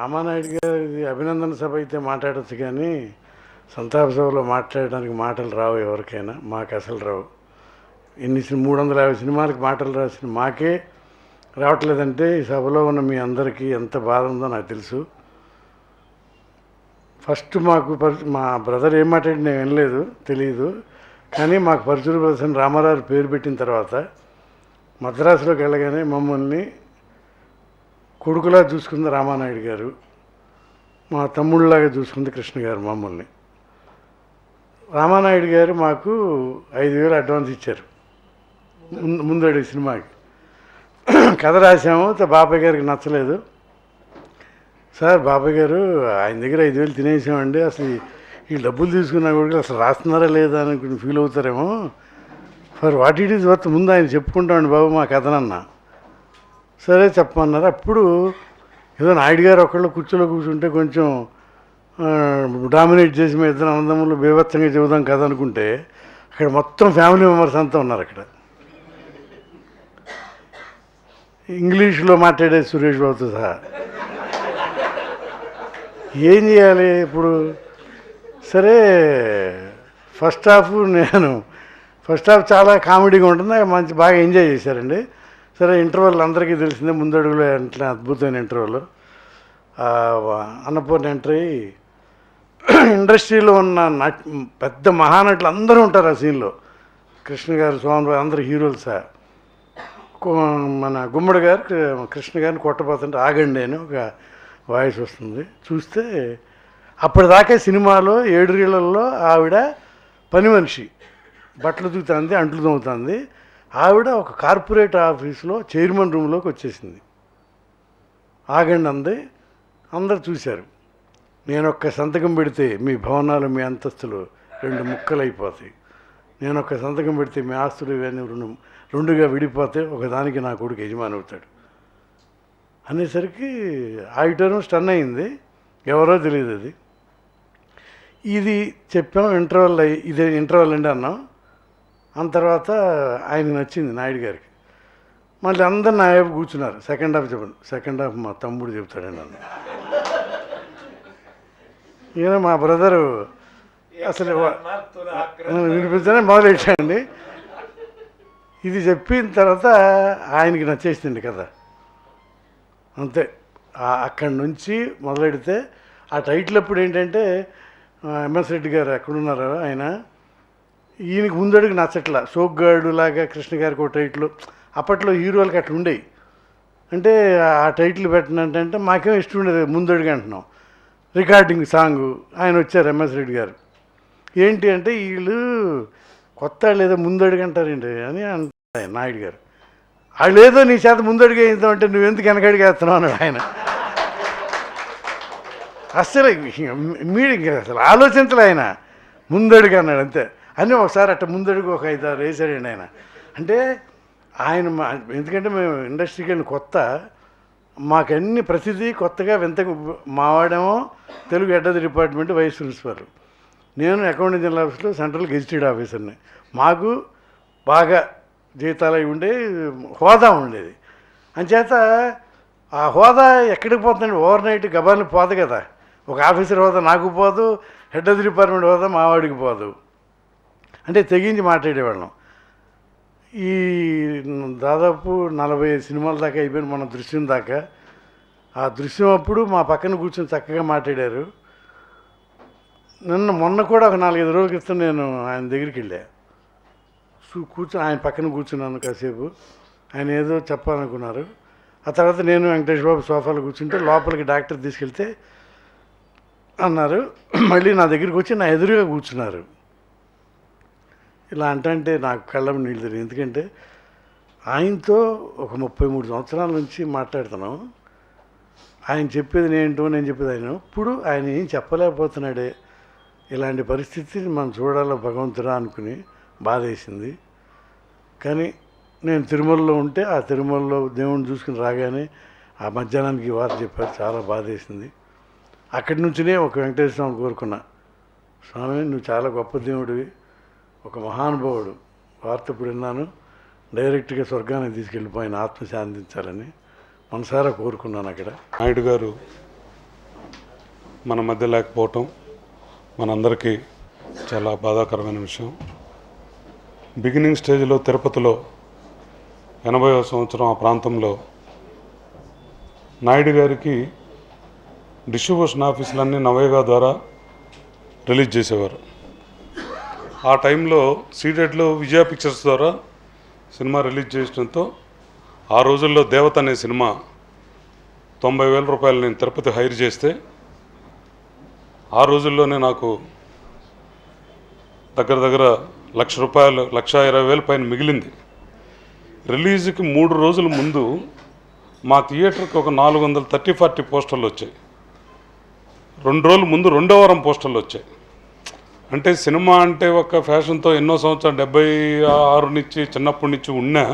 రామానాయుడు గారి అభినందన సభ అయితే మాట్లాడచ్చు, కానీ సంతాప సభలో మాట్లాడడానికి మాటలు రావు ఎవరికైనా. మాకు అసలు రావు. 350 సినిమాలకు మాటలు రాసిన మాకే రావట్లేదంటే ఈ సభలో ఉన్న మీ అందరికీ ఎంత బాధ ఉందో నాకు తెలుసు. ఫస్ట్ మా బ్రదర్ ఏం మాట్లాడి నేను వినలేదు, తెలియదు. కానీ మాకు పరుచూరు ప్రదర్శన రామారావు పేరు పెట్టిన తర్వాత మద్రాసులోకి వెళ్ళగానే మమ్మల్ని కొడుకులా చూసుకుంది రామానాయుడు గారు, మా తమ్ముళ్ళలాగా చూసుకుంది కృష్ణ గారు మమ్మల్ని. రామానాయుడు గారు మాకు 5,000 అడ్వాన్స్ ఇచ్చారు ముందడి సినిమాకి. కథ రాసాము, బాబాయ్ గారికి నచ్చలేదు. సార్ బాబాయ్ గారు ఆయన దగ్గర 5,000 తినేసామండి, అసలు ఈ డబ్బులు తీసుకున్నా కూడా అసలు రాస్తున్నారా లేదా అని ఫీల్ అవుతారేమో, for what it is worth ముందు ఆయన చెప్పుకుంటామండి బాబు మా కథనన్నా. సరే చెప్పమన్నారు. అప్పుడు ఏదో నాయుడు గారు ఒకళ్ళు కుర్చీలో కూర్చుంటే కొంచెం డామినేట్ చేసి మేము ఇద్దరు అన్నదమ్ములు బీభత్సంగా చెబుదాం కదా అనుకుంటే అక్కడ మొత్తం ఫ్యామిలీ మెంబర్స్ అంతా ఉన్నారు. అక్కడ ఇంగ్లీష్లో మాట్లాడే సురేష్ బాబుతో సహా. ఏం చేయాలి ఇప్పుడు? సరే ఫస్ట్ హాఫ్ చాలా కామెడీగా ఉంటుంది, మంచి బాగా ఎంజాయ్ చేశారండి. సరే ఇంటర్వెల్ అందరికీ తెలిసిందే, ముందడుగులో అట్లా అద్భుతమైన ఇంటర్వెల్. అన్నపూర్ణ ఎంట్రీ, ఇండస్ట్రీలో ఉన్న పెద్ద మహానటులు అందరూ ఉంటారు ఆ సీన్లో. కృష్ణ గారు, సోమరావు అందరూ హీరోలు సార్. మన గుమ్మడి గారు కృష్ణ గారిని కొట్టబోతుంటే ఆగండి అని ఒక వాయిస్ వస్తుంది. చూస్తే అప్పటిదాకా సినిమాలో 7 రీళ్లలో ఆవిడ పని మనిషి, బట్టలు దిగుతుంది, అంట్లు తోముతుంది. ఆవిడ ఒక కార్పొరేట్ ఆఫీస్లో చైర్మన్ రూమ్లోకి వచ్చేసింది. ఆగండి అంది. అందరు చూశారు. నేను ఒక్క సంతకం పెడితే మీ భవనాలు మీ అంతస్తులు 2 ముక్కలు అయిపోతాయి, నేను ఒక్క సంతకం పెడితే మీ ఆస్తులు ఇవన్నీ రెండుగా విడిపోతే ఒకదానికి నా కొడుకు యజమాని అవుతాడు అనేసరికి ఆడిటోరియం స్టన్ అయింది. ఎవరో తెలియదు అది. ఇది చెప్పాం, ఇంటర్వెల్ ఇదే ఇంటర్వెల్ అండి అన్నాం. అన్న తర్వాత ఆయనకు నచ్చింది నాయుడు గారికి. మళ్ళీ అందరు నా వైపు కూర్చున్నారు. సెకండ్ హాఫ్ చెప్పండి. సెకండ్ హాఫ్ మా తమ్ముడు చెప్తాడండి అన్న. ఈయన మా బ్రదరు అసలు వినిపించనే మొదలెట్టాడండి. ఇది చెప్పిన తర్వాత ఆయనకి నచ్చేసింది కదా, అంతే. అక్కడి నుంచి మొదలెడితే ఆ టైటిల్ అప్పుడు ఏంటంటే ఎంఎస్ రెడ్డి గారు ఎక్కడున్నారో ఆయన, ఈయనకి ముందడుగు నచ్చట్లా. సోగ్గాడు లాగా కృష్ణ గారికి ఒక టైటిల్, అప్పట్లో హీరోలకి అట్లా ఉండేవి. అంటే ఆ టైటిల్ పెట్టినంటే మాకేమో ఇష్టం ఉండేది. ముందడుగు అంటున్నాం. రికార్డింగ్ సాంగు ఆయన వచ్చారు ఎంఎస్ రెడ్డి గారు. ఏంటి అంటే వీళ్ళు కొత్త వాళ్ళు ఏదో ముందడుగు అంటారండి అని అంటారు నాయుడు గారు. వాళ్ళు ఏదో నీ చేత ముందడుగు వేద్దామంటే నువ్వెందుకు వెనకడిగా వేస్తున్నావు అన్నాడు ఆయన. అస్సలు మీడియం అసలు ఆలోచించలే ఆయన, ముందడుగు అన్నాడు అంతే. అని ఒకసారి అట్ట ముందడుగు ఒక 5-6 వేసాడండి ఆయన. అంటే ఆయన ఎందుకంటే మేము ఇండస్ట్రీకి వెళ్ళిన కొత్త, మాకన్నీ ప్రతిదీ కొత్తగా వింతగా. మావాడేమో Telugu head of the department, vice principal. నేను అకౌంటింగ్ జనరల్ ఆఫీస్లో సెంట్రల్ గెజిటెడ్ ఆఫీసర్ని. మాకు బాగా జీతాలు అవి ఉండే, హోదా ఉండేది. అంచేత ఆ హోదా ఎక్కడికి పోతుందండి? ఓవర్ నైట్ గబాల్ని పోదు కదా. ఒక ఆఫీసర్ హోదా నాకు పోదు, హెడ్ ఆఫ్ ది డిపార్ట్మెంట్ హోదా మావాడికి పోదు. అంటే తెగించి మాట్లాడేవాళ్ళం. ఈ దాదాపు 45 సినిమాల దాకా అయిపోయింది మన దృశ్యం దాకా. ఆ దృశ్యం అప్పుడు మా పక్కన కూర్చొని చక్కగా మాట్లాడారు. మొన్న కూడా ఒక 4-5 రోజుల క్రితం నేను ఆయన దగ్గరికి వెళ్ళా. ఆయన పక్కన కూర్చున్నాను కాసేపు. ఆయన ఏదో చెప్పాలనుకున్నారు. ఆ తర్వాత నేను వెంకటేష్ బాబు సోఫాలో కూర్చుంటే లోపలికి డాక్టర్ తీసుకెళ్తే అన్నారు. మళ్ళీ నా దగ్గరికి వచ్చి నా ఎదురుగా కూర్చున్నారు. ఇలా అంటే నాకు కళ్ళం నీళ్ళు తిరిగి. ఎందుకంటే ఆయనతో ఒక 33 సంవత్సరాల నుంచి మాట్లాడుతున్నాం. ఆయన చెప్పేది నేంటో, నేను చెప్పేది ఆయన. ఇప్పుడు ఆయన ఏం చెప్పలేకపోతున్నాడే, ఇలాంటి పరిస్థితిని మనం చూడాలో భగవంతుడా అనుకుని బాధ వేసింది. కానీ నేను తిరుమలలో ఉంటే ఆ తిరుమలలో దేవుణ్ణి చూసుకుని రాగానే ఆ మధ్యాహ్నానికి వార్త చెప్పారు. చాలా బాధ వేసింది. అక్కడి నుంచినే ఒక వెంకటేశ్వర స్వామి కోరుకున్నా, స్వామి నువ్వు చాలా గొప్ప దేవుడివి, ఒక మహానుభావుడు, వార్త ఇప్పుడు విన్నాను, డైరెక్ట్గా స్వర్గానికి తీసుకెళ్ళిపోయిన ఆత్మ శాంతించాలని మనసారా కోరుకున్నాను. అక్కడ నాయుడు గారు మన మధ్య లేకపోవటం మనందరికీ చాలా బాధాకరమైన విషయం. బిగినింగ్ స్టేజ్లో తిరుపతిలో 80వ సంవత్సరం ఆ ప్రాంతంలో నాయుడు గారికి డిస్ట్రిబ్యూషన్ ఆఫీసులన్నీ నవేగా ద్వారా రిలీజ్ చేసేవారు. ఆ టైంలో సీడెడ్లో విజయ పిక్చర్స్ ద్వారా సినిమా రిలీజ్ చేయడంతో ఆ రోజుల్లో దేవత అనే సినిమా 90,000 రూపాయలు నేను తిరుపతి హైర్ చేస్తే ఆ రోజుల్లోనే నాకు దగ్గర దగ్గర ₹1,00,000 1,20,000 పైన మిగిలింది. రిలీజ్కి 3 రోజుల ముందు మా థియేటర్కి ఒక 430-40 పోస్టర్లు వచ్చాయి. 2 రోజుల ముందు 2వ వారం పోస్టర్లు వచ్చాయి. అంటే సినిమా అంటే ఒక ఫ్యాషన్తో ఎన్నో సంవత్సరాలు 76 నుంచి చిన్నప్పటి నుంచి ఉన్నా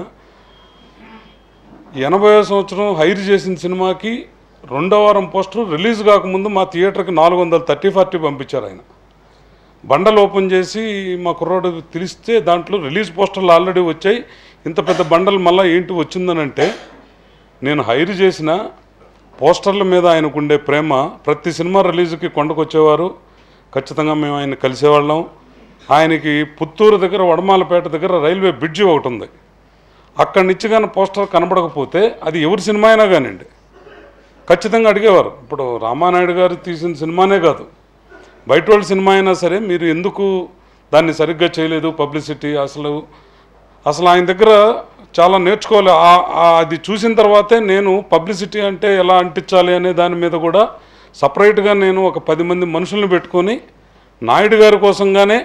80వ సంవత్సరం హైర్ చేసిన సినిమాకి 2వ వారం పోస్టర్ రిలీజ్ కాకముందు మా థియేటర్కి 430-40 పంపించారు ఆయన. బండలు ఓపెన్ చేసి మా కుర్రాడు తెలిస్తే దాంట్లో రిలీజ్ పోస్టర్లు ఆల్రెడీ వచ్చాయి. ఇంత పెద్ద బండలు మళ్ళీ ఏంటి వచ్చిందనంటే నేను హైర్ చేసిన పోస్టర్ల మీద ఆయనకుండే ప్రేమ. ప్రతి సినిమా రిలీజ్కి కొండకు వచ్చేవారు, ఖచ్చితంగా మేము ఆయన కలిసేవాళ్ళం. ఆయనకి పుత్తూరు దగ్గర వడమాలపేట దగ్గర రైల్వే బ్రిడ్జి ఒకటి ఉంది. అక్కడి నుంచి కానీ పోస్టర్ కనబడకపోతే అది ఎవరి సినిమా అయినా కానివ్వండి ఖచ్చితంగా అడిగేవారు. ఇప్పుడు రామానాయుడు గారు తీసిన సినిమానే కాదు, బయట వాళ్ళ సినిమా అయినా సరే మీరు ఎందుకు దాన్ని సరిగ్గా చేయలేదు పబ్లిసిటీ. అసలు ఆయన దగ్గర చాలా నేర్చుకోవాలి. అది చూసిన తర్వాతే నేను పబ్లిసిటీ అంటే ఎలా అంటించాలి అనే దాని మీద కూడా సపరేట్గా నేను ఒక 10 మంది మనుషులను పెట్టుకొని నాయుడు గారి కోసంగానే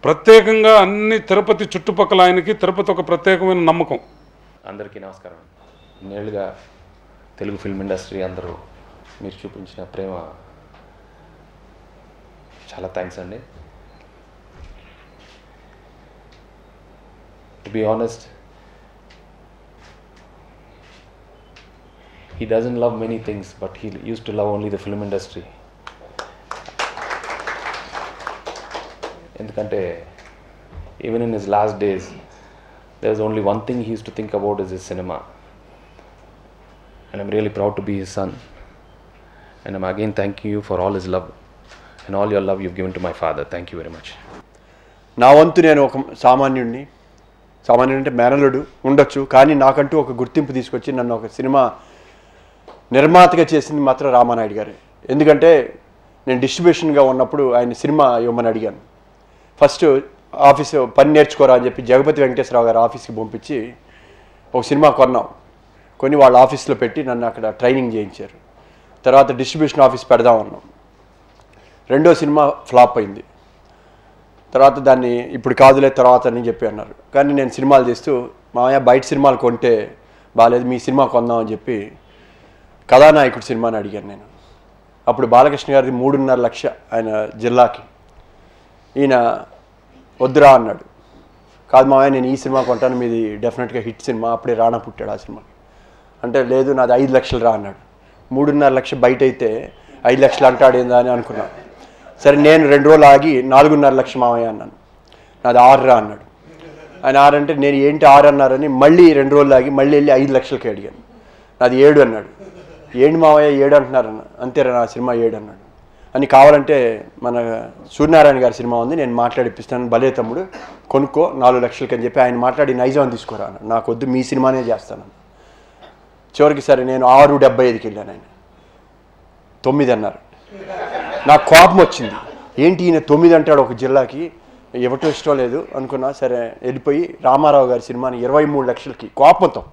ప్రత్యేకంగా అన్ని తిరుపతి చుట్టుపక్కల ఆయనకి తిరుపతి ఒక ప్రత్యేకమైన నమ్మకం. అందరికీ నమస్కారం. ఇన్నేళ్ళుగా తెలుగు ఫిల్మ్ ఇండస్ట్రీ అందరూ మీరు చూపించిన ప్రేమ చాలా థ్యాంక్స్ అండి. To be honest, he doesn't love many things, but he used to love only the film industry. ఎందుకంటే even in his last days there was only one thing he used to think about is his cinema, and I'm really proud to be his son, and I'm again thanking you for all his love and all your love you've given to my father. Thank you very much. నా వంతు నేను ఒక సామాన్యుడిని అంటే మేనలుడు ఉండొచ్చు, కానీ నాకంటూ ఒక గుర్తింపు తీసుకొచ్చి నన్ను ఒక సినిమా నిర్మాతగా చేసింది మాత్రం రామానాయుడు గారు. ఎందుకంటే నేను డిస్ట్రిబ్యూషన్గా ఉన్నప్పుడు ఆయన సినిమా ఇవ్వమని అడిగాను. ఫస్ట్ ఆఫీసు పని నేర్చుకోరా అని చెప్పి జగపతి వెంకటేశ్వరరావు గారు ఆఫీస్కి పంపించి ఒక సినిమా కొని వాళ్ళ ఆఫీస్లో పెట్టి నన్ను అక్కడ ట్రైనింగ్ చేయించారు. తర్వాత డిస్ట్రిబ్యూషన్ ఆఫీస్ పెడదామన్నాం. 2వ సినిమా ఫ్లాప్ అయింది. తర్వాత దాన్ని ఇప్పుడు కాదులే తర్వాత అని చెప్పి అన్నారు. కానీ నేను సినిమాలు చేస్తూ మామయ్య బయట సినిమాలు కొంటే బాగాలేదు, మీ సినిమా కొందామని చెప్పి కథానాయకుడు సినిమాని అడిగాను నేను. అప్పుడు బాలకృష్ణ గారిది 3.5 లక్ష ఆయన జిల్లాకి. ఈయన వద్దురా అన్నాడు. కాదు మామయ్య నేను ఈ సినిమా కొంటాను, మీది డెఫినెట్గా హిట్ సినిమా, అప్పుడే రాణా పుట్టాడు ఆ సినిమాకి. అంటే లేదు నాది 5 లక్షలు రా అన్నాడు. 3.5 లక్ష బయట అయితే 5 లక్షలు అంటాడేందా అని అనుకున్నాను. సరే నేను 2 రోజులు ఆగి 4.5 లక్ష మామయ్య అన్నాను. నాది 6 రా అన్నాడు. ఆయన 6 అంటే నేను ఏంటి 6 అన్నారని మళ్ళీ 2 రోజులు ఆగి మళ్ళీ వెళ్ళి 5 లక్షలకి అడిగాను. నాది 7 అన్నాడు. ఏంటి మావయ్య 7 అంటున్నారన్న. అంతేరా నా సినిమా 7 అన్నాడు. అని కావాలంటే మన సూర్యనారాయణ గారి సినిమా ఉంది, నేను మాట్లాడిపిస్తాను, భలే తమ్ముడు కొనుక్కో 4 లక్షలకి అని చెప్పి ఆయన మాట్లాడి నైజాం తీసుకోరా అన్నాడు. నాకు వద్దు, మీ సినిమానే చేస్తాను. చివరికి సరే నేను 6.75కి వెళ్ళాను. ఆయన 9 అన్నారు. నాకు కోపం వచ్చింది. ఏంటి ఈయన 9 అంటాడు ఒక జిల్లాకి, ఇవ్వటం ఇష్టం లేదు అనుకున్నా. సరే వెళ్ళిపోయి రామారావు గారి సినిమాని 23 లక్షలకి కోపంతో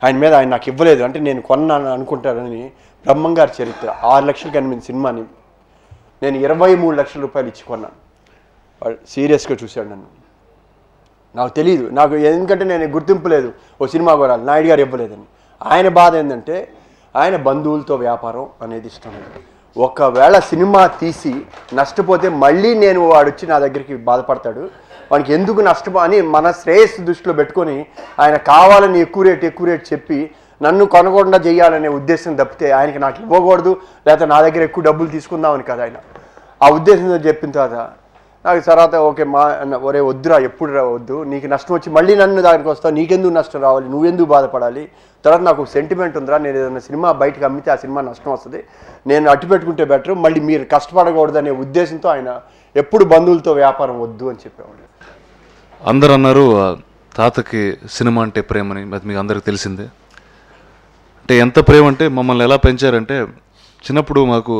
ఆయన మీద ఆయన నాకు ఇవ్వలేదు అంటే నేను కొన్నాను అనుకుంటారని బ్రహ్మంగారి చరిత్ర 6 లక్షలకి అనిపించిన సినిమాని నేను 23 లక్షల రూపాయలు ఇచ్చి కొన్నాను. వాడు సీరియస్గా చూశాడు నన్ను. నాకు తెలియదు, నాకు ఎందుకంటే నేను గుర్తింపు లేదు ఓ సినిమా కొనాలి, నాయుడు గారు ఇవ్వలేదని. ఆయన బాధ ఏంటంటే ఆయన బంధువులతో వ్యాపారం అనేది ఇష్టం లేదు. ఒకవేళ సినిమా తీసి నష్టపోతే మళ్ళీ నేను వాడు వచ్చి నా దగ్గరికి బాధపడతాడు, వానికి ఎందుకు నష్టపో అని మన శ్రేయస్సు దృష్టిలో పెట్టుకొని ఆయన కావాలని ఎక్కువ రేట్ చెప్పి నన్ను కొనకుండా చేయాలనే ఉద్దేశం తప్పితే ఆయనకి నాకు ఇవ్వకూడదు లేకపోతే నా దగ్గర ఎక్కువ డబ్బులు తీసుకుందామని కదా ఆయన ఆ ఉద్దేశంతో చెప్పిన తర్వాత నాకు తర్వాత ఓకే ఒరే వద్దురా, ఎప్పుడు రా వద్దు, నీకు నష్టం వచ్చి మళ్ళీ నన్ను దానికి వస్తావు, నీకెందుకు నష్టం రావాలి, నువ్వెందుకు బాధపడాలి, తర్వాత నాకు సెంటిమెంట్ ఉందిరా, నేను ఏదైనా సినిమా బయటకు అమ్మితే ఆ సినిమా నష్టం వస్తుంది, నేను అట్టు పెట్టుకుంటే బెటర్, మళ్ళీ మీరు కష్టపడకూడదు అనే ఉద్దేశంతో ఆయన ఎప్పుడు బంధువులతో వ్యాపారం వద్దు అని చెప్పేవాడు. అందరు అన్నారు తాతకి సినిమా అంటే ప్రేమని, అది మీకు అందరికి తెలిసిందే. అంటే ఎంత ప్రేమ అంటే మమ్మల్ని ఎలా పెంచారంటే, చిన్నప్పుడు మాకు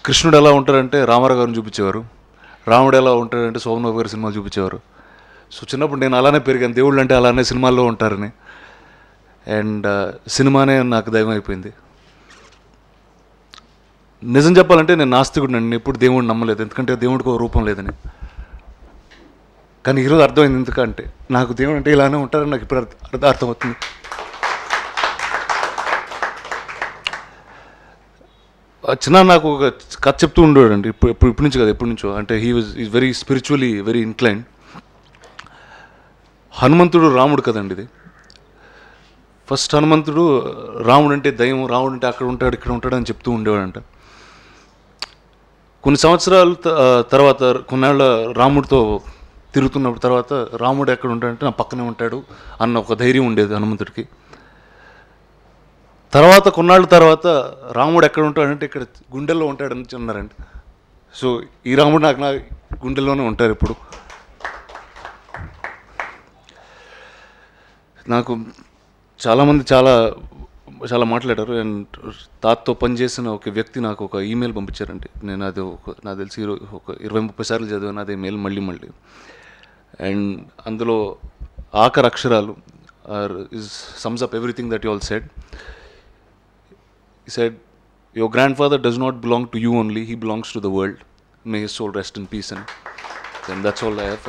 కృష్ణుడు ఎలా ఉంటారంటే రామారావు గారిని చూపించేవారు, రాముడు ఎలా ఉంటారంటే సోమబాబు గారి సినిమాలు చూపించేవారు. సో చిన్నప్పుడు నేను అలానే పెరిగాను, దేవుళ్ళు అంటే అలానే సినిమాల్లో ఉంటారని. అండ్ సినిమానే నాకు దైవం అయిపోయింది. నిజం చెప్పాలంటే నేను నాస్తికుడు, నేను ఎప్పుడు దేవుడిని నమ్మలేదు, ఎందుకంటే దేవుడికి ఒక రూపం లేదని. కానీ ఈరోజు అర్థమైంది ఎందుకంటే నాకు దేవుడు అంటే ఇలానే ఉంటారని నాకు ఇప్పుడు అర్థమవుతుంది. చిన్న నాకు ఒక కథ చెప్తూ ఉండేవాడండి, ఇప్పటి నుంచి కదా, ఎప్పటి నుంచో. అంటే is very spiritually very inclined. హనుమంతుడు రాముడు కదండి ఇది. ఫస్ట్ హనుమంతుడు రాముడు అంటే దయ్యం, రాముడు అంటే అక్కడ ఉంటాడు ఇక్కడ ఉంటాడు అని చెప్తూ ఉండేవాడంట. కొన్ని సంవత్సరాల తర్వాత కొన్నేళ్ళ రాముడితో తిరుగుతున్నప్పుడు తర్వాత రాముడు ఎక్కడ ఉంటాడంటే నా పక్కనే ఉంటాడు అన్న ఒక ధైర్యం ఉండేది హనుమంతుడికి. తర్వాత కొన్నాళ్ళ తర్వాత రాముడు ఎక్కడ ఉంటాడంటే ఇక్కడ గుండెల్లో ఉంటాడని అన్నారండి. సో ఈ రాముడు నాకు నా గుండెల్లోనే ఉంటారు ఇప్పుడు. నాకు చాలామంది చాలా మాట్లాడారు. అండ్ తాతతో పనిచేసిన ఒక వ్యక్తి నాకు ఒక ఈమెయిల్ పంపించారండి. నేను అది నాకు తెలిసి ఒక 20-30 సార్లు చదివాను అదే మెయిల్ మళ్ళీ. అండ్ అందులో ఆఖరి అక్షరాలు sums up everything that you all said. He said, your grandfather does not belong to you only, he belongs to the world. May his soul rest in peace. And that's all I have.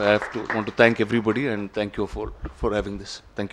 Want to thank everybody and thank you for having this. Thank you.